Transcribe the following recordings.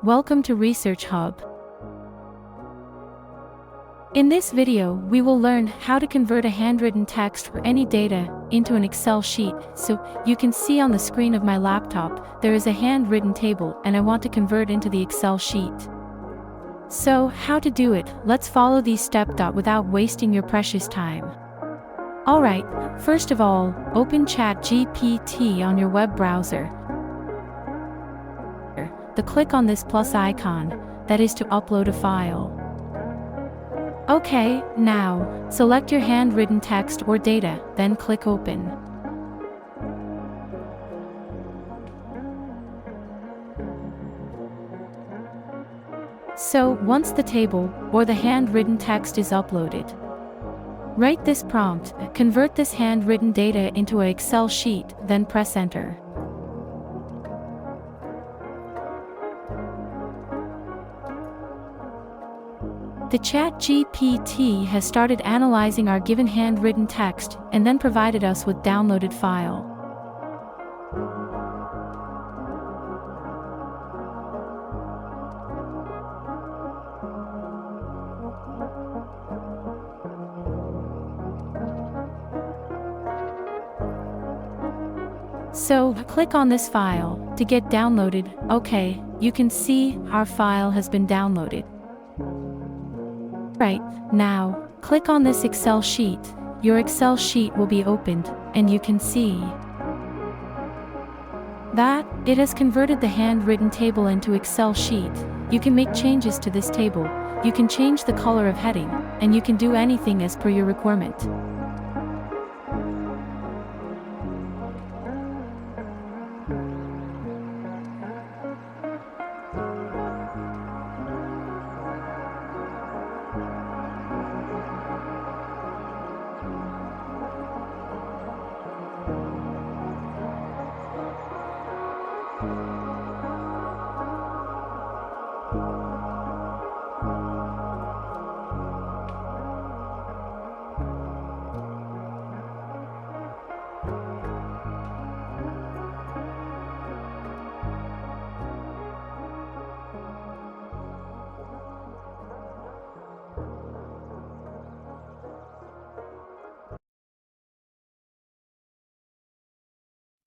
Welcome to Research Hub. In this video, we will learn how to convert a handwritten text or any data into an Excel sheet. So, you can see on the screen of my laptop, there is a handwritten table and I want to convert into the Excel sheet. So, how to do it? Let's follow these steps without wasting your precious time. Alright, first of all, open ChatGPT on your web browser. Click on this plus icon, that is to upload a file. Okay, now, select your handwritten text or data, then click Open. So, once the table or the handwritten text is uploaded, write this prompt, convert this handwritten data into an Excel sheet, then press Enter. The ChatGPT has started analyzing our given handwritten text and then provided us with downloaded file. So, click on this file to get downloaded. Okay, you can see our file has been downloaded. Right, now, click on this Excel sheet. Your Excel sheet will be opened, and you can see that it has converted the handwritten table into Excel sheet. You can make changes to this table, you can change the color of heading, and you can do anything as per your requirement.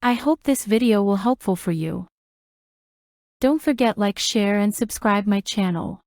I hope this video will helpful for you. Don't forget like, share and subscribe my channel.